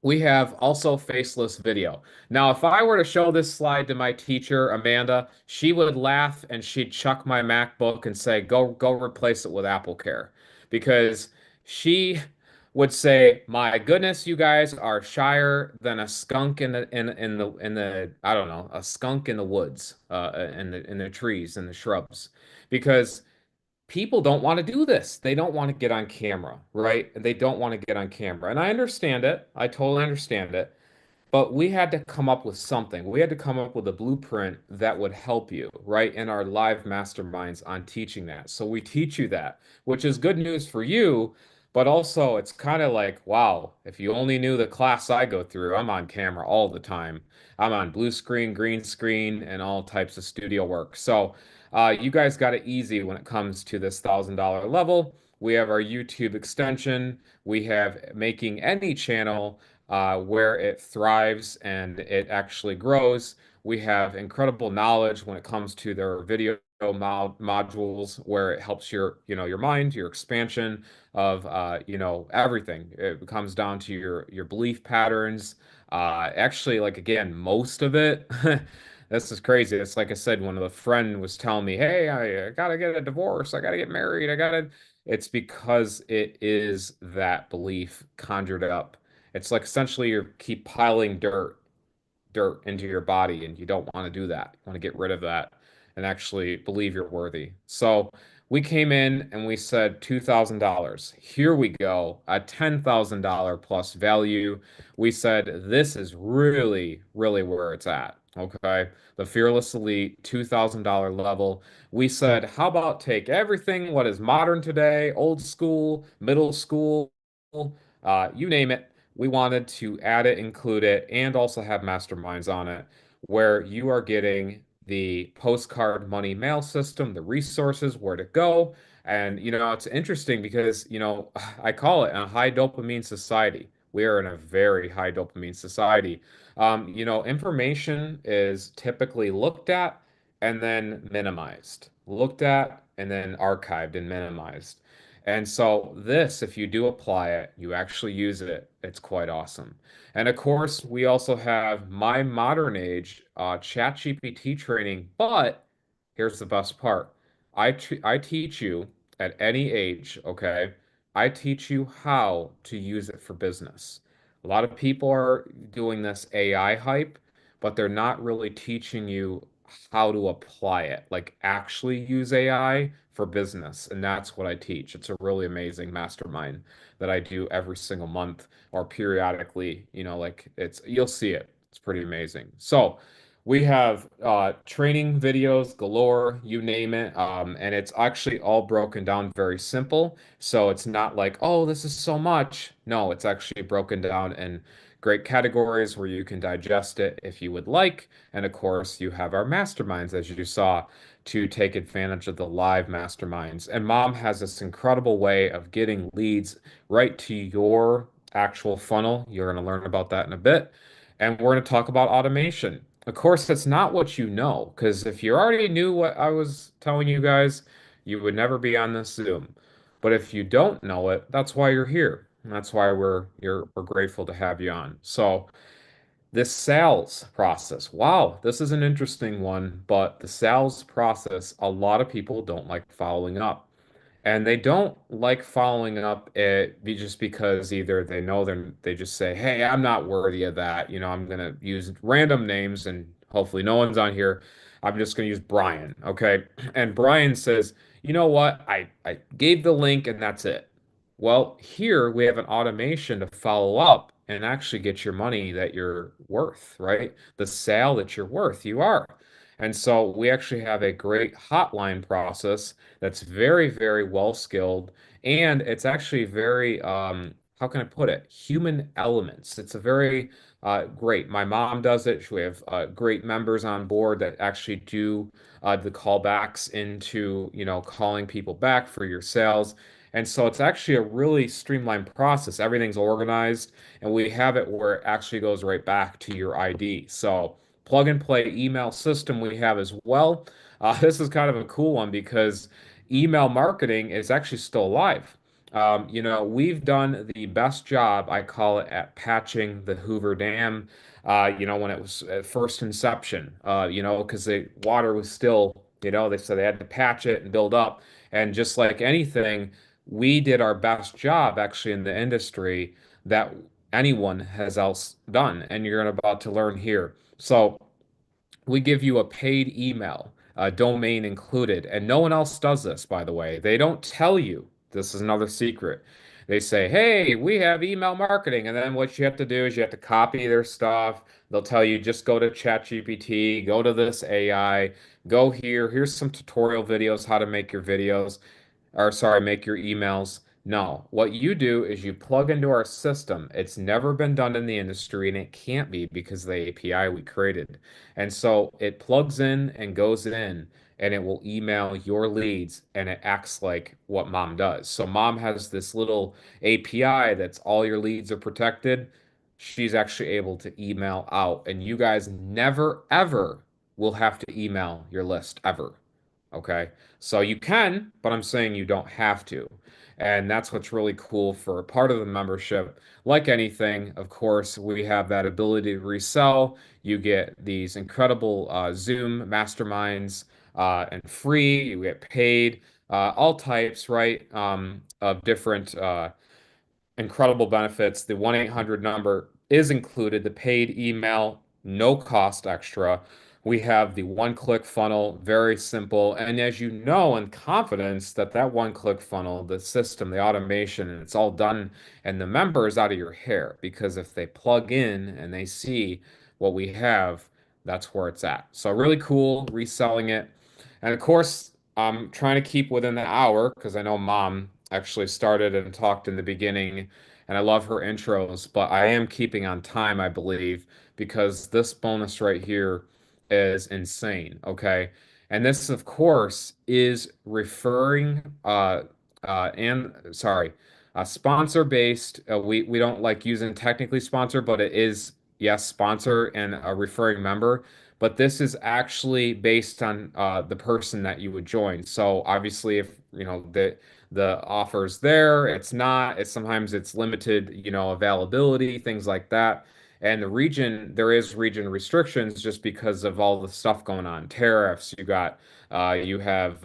We have also faceless video. Now, if I were to show this slide to my teacher, Amanda, she would laugh and she'd chuck my MacBook and say, go replace it with AppleCare. Because she would say, my goodness, you guys are shyer than a skunk in the I don't know, a skunk in the woods, in the trees, in the shrubs. Because people don't want to do this. They don't want to get on camera, right? They don't want to get on camera. And I understand it. I totally understand it. But we had to come up with something. We had to come up with a blueprint that would help you, right, in our live masterminds on teaching that. So we teach you that, which is good news for you, but also it's kind of like, wow, if you only knew the class I go through, I'm on camera all the time. I'm on blue screen, green screen, and all types of studio work. So you guys got it easy when it comes to this $1,000 level. We have our YouTube extension. We have making any channel where it thrives and it actually grows. We have incredible knowledge when it comes to their video modules where it helps your mind, your expansion of, everything. It comes down to your belief patterns. Actually, like again, most of it. This is crazy. It's like I said, one of the friend was telling me, "Hey, I gotta get a divorce. I gotta get married. I gotta." It's because it is that belief conjured up. It's like essentially you keep piling dirt into your body, and you don't want to do that. You want to get rid of that and actually believe you're worthy. So we came in and we said $2,000. Here we go, a $10,000 plus value. We said this is really, really where it's at. Okay. The Fearless Elite $2,000 level. We said, how about take everything what is modern today, old school, middle school, you name it. We wanted to add it, include it, and also have masterminds on it, where you are getting the postcard money mail system, the resources, where to go. And, it's interesting because, I call it a high dopamine society. We are in a very high dopamine society. Information is typically looked at and then minimized, looked at and then archived and minimized. And so this, if you do apply it, you actually use it, it's quite awesome. And of course, we also have my modern age ChatGPT training, but here's the best part. I teach you at any age, okay? I teach you how to use it for business. A lot of people are doing this AI hype, but they're not really teaching you how to apply it, like actually use AI for business. And that's what I teach. It's a really amazing mastermind that I do every single month or periodically, like you'll see it. It's pretty amazing. So we have training videos galore, you name it. And it's actually all broken down very simple. So it's not like, oh, this is so much. No, it's actually broken down in great categories where you can digest it if you would like. And of course, you have our masterminds, as you saw, to take advantage of the live masterminds. And Mom has this incredible way of getting leads right to your actual funnel. You're going to learn about that in a bit. And we're going to talk about automation. Of course, that's not what you know, because if you already knew what I was telling you guys, you would never be on this Zoom. But if you don't know it, that's why you're here. And that's why we're grateful to have you on. So this sales process. Wow, this is an interesting one, but the sales process, a lot of people don't like following up. And they don't like following up just because either they just say, "Hey, I'm not worthy of that. I'm gonna use random names and hopefully no one's on here. I'm just gonna use Brian, okay?" And Brian says, "You know what? I gave the link and that's it." Well, here we have an automation to follow up and actually get your money that you're worth, right? The sale that you're worth, you are. And so we actually have a great hotline process that's very, very well skilled. And it's actually very, how can I put it? Human elements. It's a very great. My mom does it. We have great members on board that actually do the callbacks into, calling people back for your sales. And so it's actually a really streamlined process. Everything's organized, and we have it where it actually goes right back to your ID. So plug and play email system we have as well. This is kind of a cool one because email marketing is actually still alive. We've done the best job, I call it, at patching the Hoover Dam. When it was at first inception, because the water was still, they said they had to patch it and build up. And just like anything, we did our best job actually in the industry that anyone has else done. And you're about to learn here. So we give you a paid email, domain included, and no one else does this, by the way. They don't tell you. This is another secret. They say, hey, we have email marketing. And then what you have to do is you have to copy their stuff. They'll tell you just go to ChatGPT, go to this AI, go here. Here's some tutorial videos how to make your videos or sorry, make your emails. No, what you do is you plug into our system. It's never been done in the industry and it can't be because of the API we created. And so it plugs in and goes in and it will email your leads and it acts like what mom does. So mom has this little API that's all your leads are protected. She's actually able to email out and you guys never ever will have to email your list ever. Okay. So you can, but I'm saying you don't have to. And that's what's really cool for a part of the membership. Like anything, of course, we have that ability to resell. You get these incredible Zoom masterminds and free. You get paid, all types, right, of different incredible benefits. The 1-800 number is included, the paid email, no cost extra. We have the one-click funnel, very simple. And as you know, in confidence, that one-click funnel, the system, the automation, and it's all done, and the member is out of your hair because if they plug in and they see what we have, that's where it's at. So really cool reselling it. And of course, I'm trying to keep within the hour because I know mom actually started and talked in the beginning, and I love her intros, but I am keeping on time, I believe, because this bonus right here is insane. Okay. And this, of course, is referring and sorry, sponsor based. We don't like using technically sponsor, but it is yes, sponsor and a referring member. But this is actually based on the person that you would join. So obviously, if the offer's there, it's not. It's sometimes it's limited, availability, things like that. And there is region restrictions just because of all the stuff going on, tariffs. You have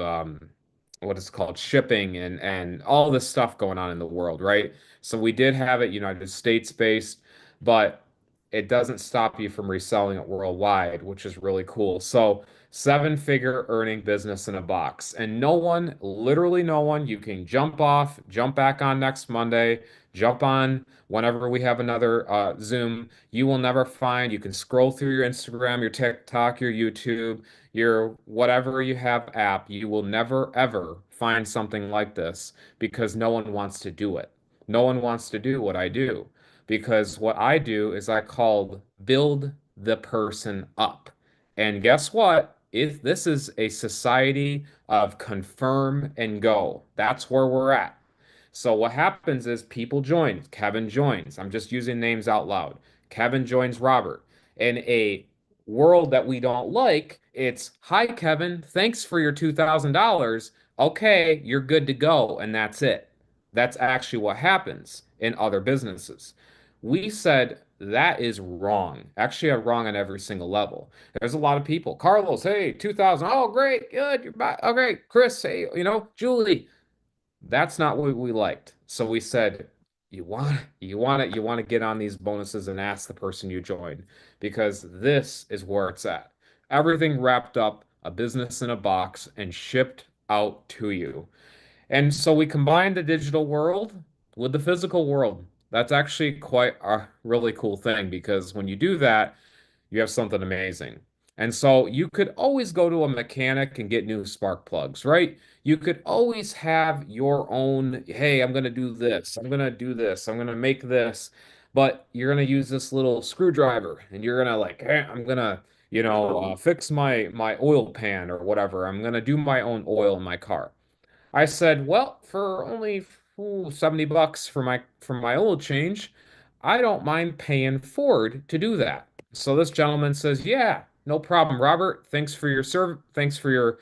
what is called shipping and all this stuff going on in the world, right? So we did have it United States based, but it doesn't stop you from reselling it worldwide, which is really cool. So seven-figure earning business in a box. And no one, literally no one, you can jump off, jump back on next Monday, jump on whenever we have another Zoom. You will never find, you can scroll through your Instagram, your TikTok, your YouTube, your whatever you have app, you will never ever find something like this because no one wants to do it. No one wants to do what I do because what I do is I call build the person up. And guess what? If this is a society of confirm and go, that's where we're at. So what happens is people join. Kevin joins. I'm just using names out loud. Kevin joins Robert. In a world that we don't like, it's hi Kevin, thanks for your $2,000. Okay, you're good to go, and that's it. That's actually what happens in other businesses. We said that is wrong. Actually, wrong on every single level. There's a lot of people. Carlos, hey, 2000. Oh, great, good. You're back. Oh, great. Chris, hey, Julie. That's not what we liked. So we said, you want to get on these bonuses and ask the person you join because this is where it's at. Everything wrapped up, a business in a box and shipped out to you. And so we combined the digital world with the physical world. That's actually quite a really cool thing because when you do that, you have something amazing. And so you could always go to a mechanic and get new spark plugs, right? You could always have your own, hey, I'm going to do this. I'm going to do this. I'm going to make this. But you're going to use this little screwdriver and you're going to like, hey, I'm going to, fix my oil pan or whatever. I'm going to do my own oil in my car. I said, well, for only $70 for my oil change, I don't mind paying Ford to do that. So this gentleman says, yeah, no problem, Robert. Thanks for your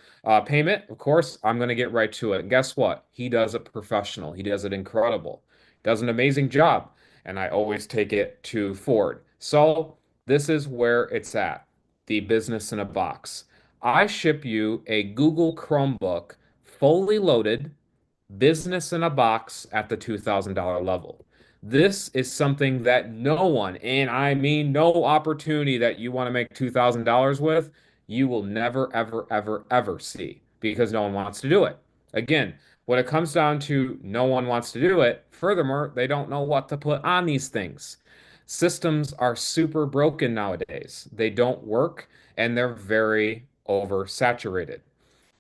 payment. Of course, I'm going to get right to it. And guess what? He does it professional. He does it incredible. Does an amazing job. And I always take it to Ford. So this is where it's at. The business in a box. I ship you a Google Chromebook fully loaded business in a box at the $2,000 level. This is something that no one, and I mean no opportunity that you want to make $2,000 with, you will never, ever, ever, ever see because no one wants to do it. Again, when it comes down to no one wants to do it, furthermore, they don't know what to put on these things. Systems are super broken nowadays. They don't work and they're very oversaturated.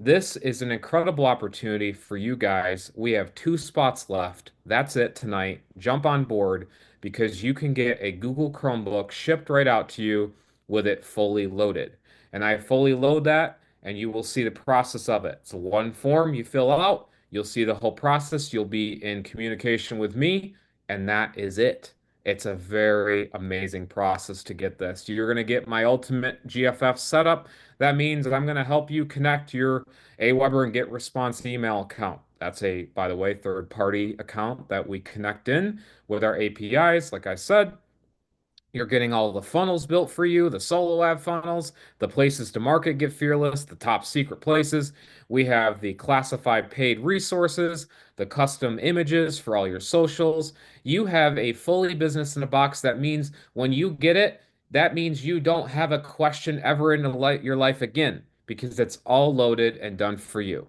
This is an incredible opportunity for you guys. We have 2 spots left. That's it tonight. Jump on board because you can get a Google Chromebook shipped right out to you with it fully loaded. And I fully load that, and you will see the process of it. It's one form you fill out. You'll see the whole process. You'll be in communication with me, and that is it. It's a very amazing process to get this. You're going to get my ultimate GFF setup. That means that I'm going to help you connect your Aweber and Get Response email account. That's a, by the way, third-party account that we connect in with our APIs. Like I said, you're getting all the funnels built for you, the solo lab funnels, the places to market Get Fearless, the top secret places. We have the classified paid resources, the custom images for all your socials. You have a fully business in a box. That means when you get it, that means you don't have a question ever in your life again because it's all loaded and done for you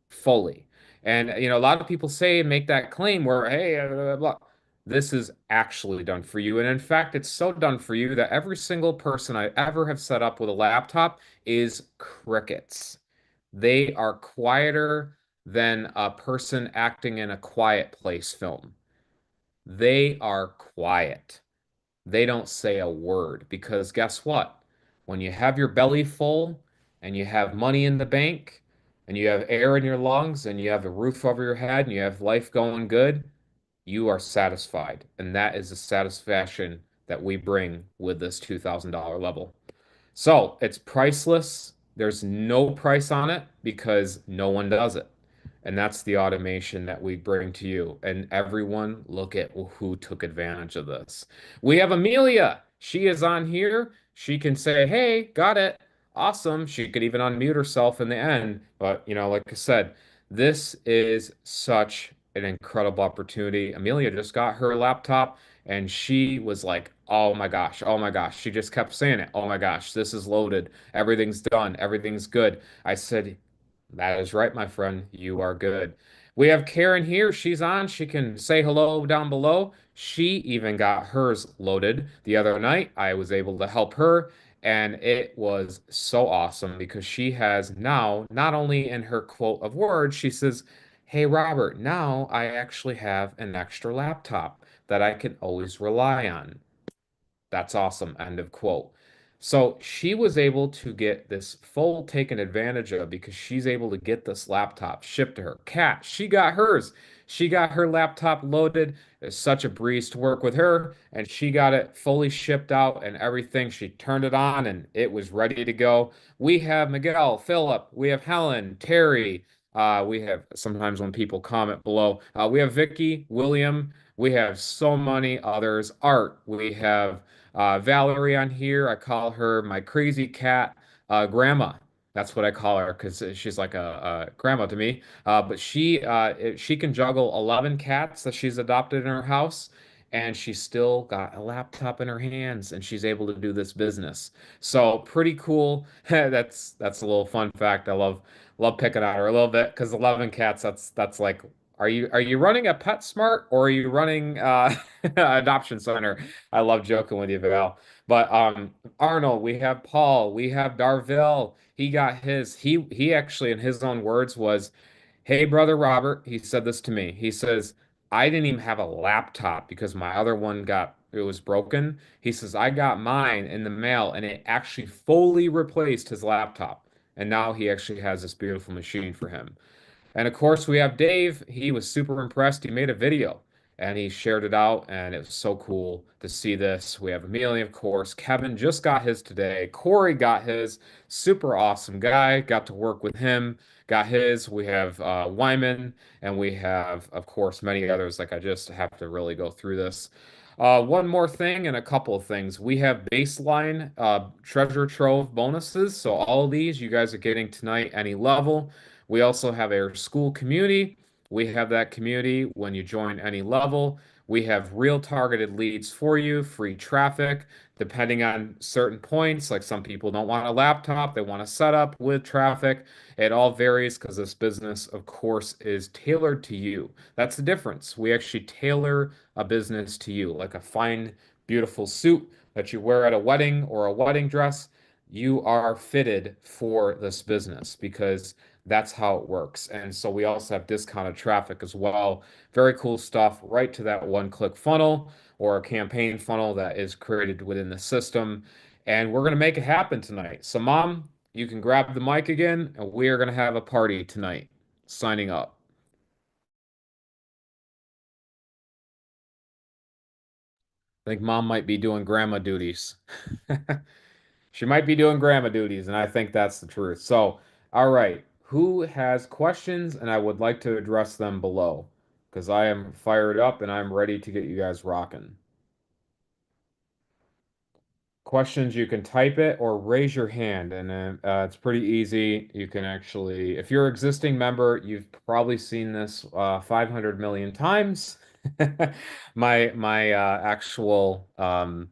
fully. And a lot of people say and make that claim where, hey, blah, blah, blah. This is actually done for you. And in fact, it's so done for you that every single person I ever have set up with a laptop is crickets. They are quieter than a person acting in a quiet place film. They are quiet. They don't say a word because guess what? When you have your belly full and you have money in the bank and you have air in your lungs and you have a roof over your head and you have life going good, you are satisfied. And that is the satisfaction that we bring with this $2,000 level. So it's priceless. There's no price on it because no one does it. And that's the automation that we bring to you. And everyone, look at who took advantage of this. We have Amelia. She is on here. She can say, hey, got it. Awesome. She could even unmute herself in the end. But, like I said, this is such an incredible opportunity. Amelia just got her laptop and she was like, oh my gosh, oh my gosh. She just kept saying it. Oh my gosh, this is loaded. Everything's done. Everything's good. I said, that is right, my friend. You are good. We have Karen here. She's on. She can say hello down below. She even got hers loaded the other night. I was able to help her, and it was so awesome because she has now, not only in her quote of words, she says, hey, Robert, now I actually have an extra laptop that I can always rely on. That's awesome. End of quote. So she was able to get this full taken advantage of because she's able to get this laptop shipped to her. Kat, she got hers. She got her laptop loaded. It's such a breeze to work with her, and she got it fully shipped out and everything. She turned it on and it was ready to go. We have Miguel, Philip, we have Helen, Terry. We have sometimes when people comment below, we have Vicky, William. We have so many others. Art. We have Valerie on here. I call her my crazy cat grandma. That's what I call her because she's like a grandma to me. But she can juggle 11 cats that she's adopted in her house, and she's still got a laptop in her hands, and she's able to do this business. So pretty cool. That's a little fun fact. I love picking on her a little bit because 11 cats. That's like are you running a PetSmart or are you running adoption center? I love joking with you, Val. But Arnold, we have Paul, we have Darville. He got his. He actually, in his own words, was, "Hey, brother Robert." He said this to me. He says, "I didn't even have a laptop because my other one it was broken." He says, "I got mine in the mail and it actually fully replaced his laptop." And now he actually has this beautiful machine for him. And of course, we have Dave. He was super impressed. He made a video. and he shared it out, and it was so cool to see this. We have Amelia, of course. Kevin just got his today. Corey got his. Super awesome guy. Got to work with him. Got his. We have Wyman, and we have, of course, many others. Like I just have to really go through this. One more thing and a couple of things. We have baseline treasure trove bonuses. So all of these you guys are getting tonight, any level. We also have our school community. We have that community when you join any level. We have real targeted leads for you, free traffic, depending on certain points. Like some people don't want a laptop, they want a setup with traffic. It all varies because this business, of course, is tailored to you. That's the difference. We actually tailor a business to you, like a fine, beautiful suit that you wear at a wedding or a wedding dress. You are fitted for this business because that's how it works. And so we also have discounted traffic as well. Very cool stuff, right to that one-click funnel or a campaign funnel that is created within the system. And we're going to make it happen tonight. So, Mom, you can grab the mic again, and we are going to have a party tonight. Signing up. I think Mom might be doing grandma duties. She might be doing grandma duties, and I think that's the truth. So, all right, who has questions? And I would like to address them below because I am fired up and I'm ready to get you guys rocking. Questions, you can type it or raise your hand, and it's pretty easy. You can actually, if you're an existing member, you've probably seen this 500 million times. My actual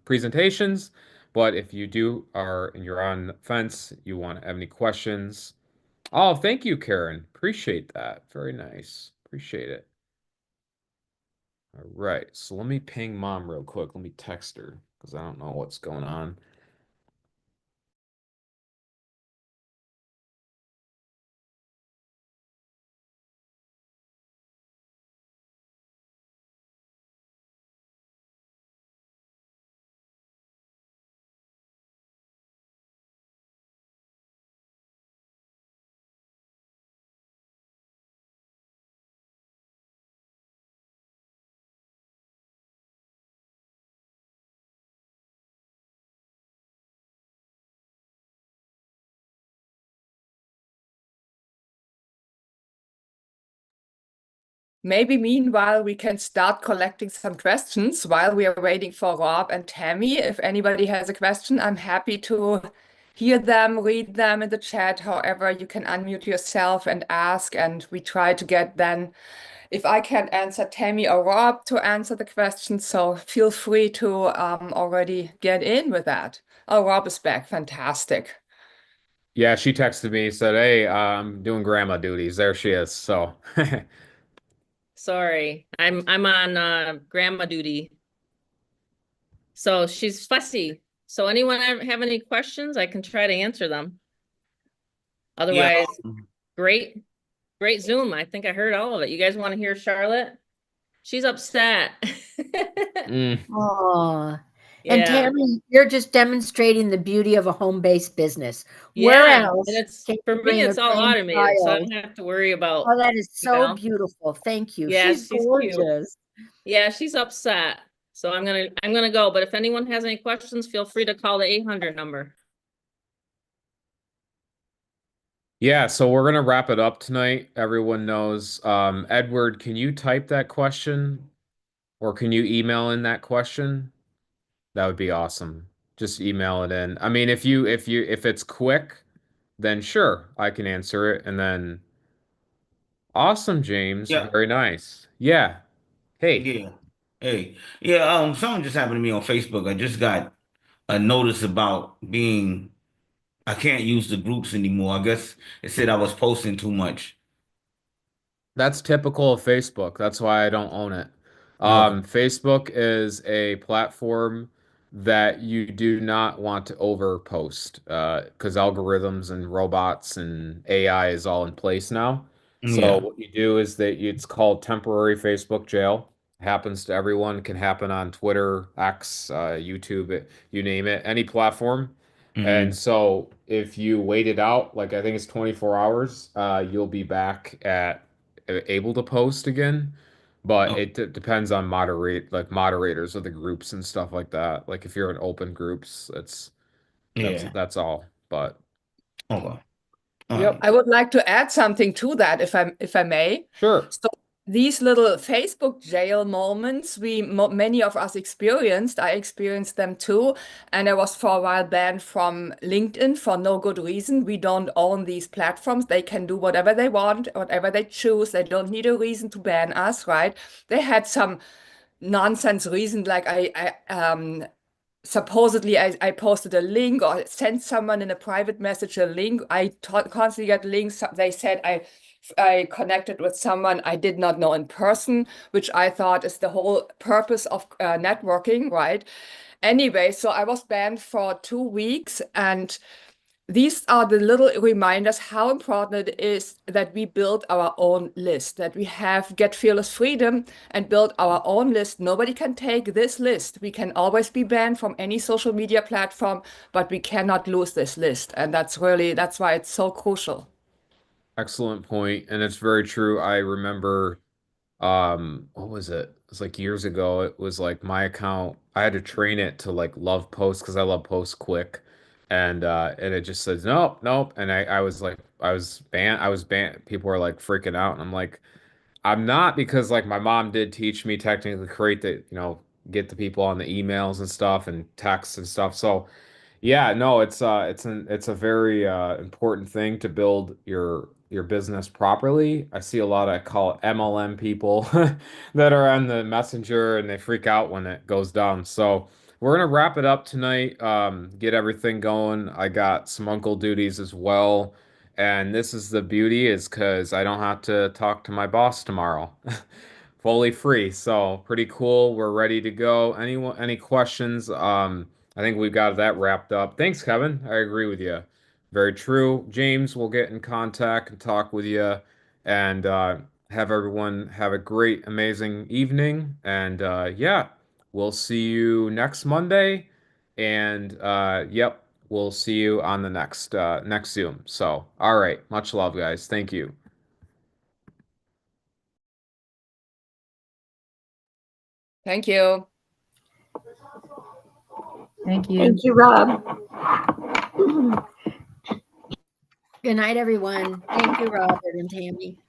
presentations. But if you do are and you're on the fence, you want to have any questions. Oh, thank you, Karen. Appreciate that. Very nice. Appreciate it. All right. So let me ping Mom real quick. Let me text her because I don't know what's going on. Maybe meanwhile, we can start collecting some questions while we are waiting for Rob and Tammy. If anybody has a question, I'm happy to hear them, read them in the chat. However, you can unmute yourself and ask, and we try to get then, if I can't answer, Tammy or Rob to answer the question. So feel free to already get in with that. Oh, Rob is back. Fantastic. Yeah, she texted me, said, "Hey, I'm doing grandma duties." There she is. So, Sorry, I'm on grandma duty. So she's fussy. So anyone have any questions? I can try to answer them. Yeah, Otherwise, great, great Zoom. I think I heard all of it. You guys want to hear Charlotte? She's upset. mm, Oh, and Yeah. Tammy, you're just demonstrating the beauty of a home-based business. Where Yeah. And else it's can for you me, bring a it's all automated, so I grandchild? don't have to worry about, Oh, that is you so know. beautiful. Thank you. Yeah, She's she's cute. gorgeous. Yeah, she's upset. So I'm gonna go. But if anyone has any questions, feel free to call the 800 number. yeah, so we're gonna wrap it up tonight. Everyone knows. Edward, can you type that question or can you email in that question? That would be awesome. Just email it in. I mean, if it's quick, then sure, I can answer it. And then awesome, James. yeah, Very nice. Yeah. Hey. yeah. Hey, yeah. Something just happened to me on Facebook. I just got a notice about being. I can't use the groups anymore. I guess it said I was posting too much. That's typical of Facebook. That's why I don't own it. Okay. Facebook is a platform that you do not want to overpost because algorithms and robots and AI is all in place now. So Yeah. what you do is that it's called temporary Facebook jail. Happens to everyone, can happen on Twitter, X, YouTube, you name it, any platform. And Hmm. so if you wait it out, like I think it's 24 hours, you'll be back at able to post again. but Oh, it depends on moderators of the groups and stuff like that. Like if you're in open groups, yeah. that's all. But Okay. All yep, right. I would like to add something to that, if I may. sure. So these little Facebook jail moments, many of us experienced. I experienced them too, and I was for a while banned from LinkedIn for no good reason. We don't own these platforms. They can do whatever they want, whatever they choose. They don't need a reason to ban us, right? They had some nonsense reason, like supposedly I posted a link or sent someone in a private message a link. I constantly get links. They said I connected with someone I did not know in person, which I thought is the whole purpose of networking, right? Anyway, so I was banned for 2 weeks, and these are the little reminders how important it is that we build our own list, that we have Get Fearless Freedom and build our own list. Nobody can take this list. We can always be banned from any social media platform, but we cannot lose this list. And that's why it's so crucial. Excellent point, and it's very true. I remember, what was it? It was like years ago. It was like my account. I had to train it to like love posts because I love posts quick, and it just says nope, nope. And I was like, I was banned. I was banned. People were like freaking out, and I'm like, I'm not, because like my mom did teach me technically create the, get the people on the emails and stuff and texts and stuff. So yeah, no, it's a very important thing to build your business properly. I see a lot of, I call it MLM people that are on the messenger and they freak out when it goes down. So we're gonna wrap it up tonight. Get everything going. I got some uncle duties as well. And this is the beauty, is because I don't have to talk to my boss tomorrow. Fully free. So pretty cool. We're ready to go. Any questions? I think we've got that wrapped up. Thanks, Kevin. I agree with you. Very true. James, we'll get in contact and talk with you, and have everyone have a great, amazing evening. And yeah, we'll see you next Monday. And yep, we'll see you on the next Zoom. So, all right. Much love, guys. Thank you. Thank you. Thank you. Thank you, Rob. Good night, everyone. Thank you, Robert and Tammy.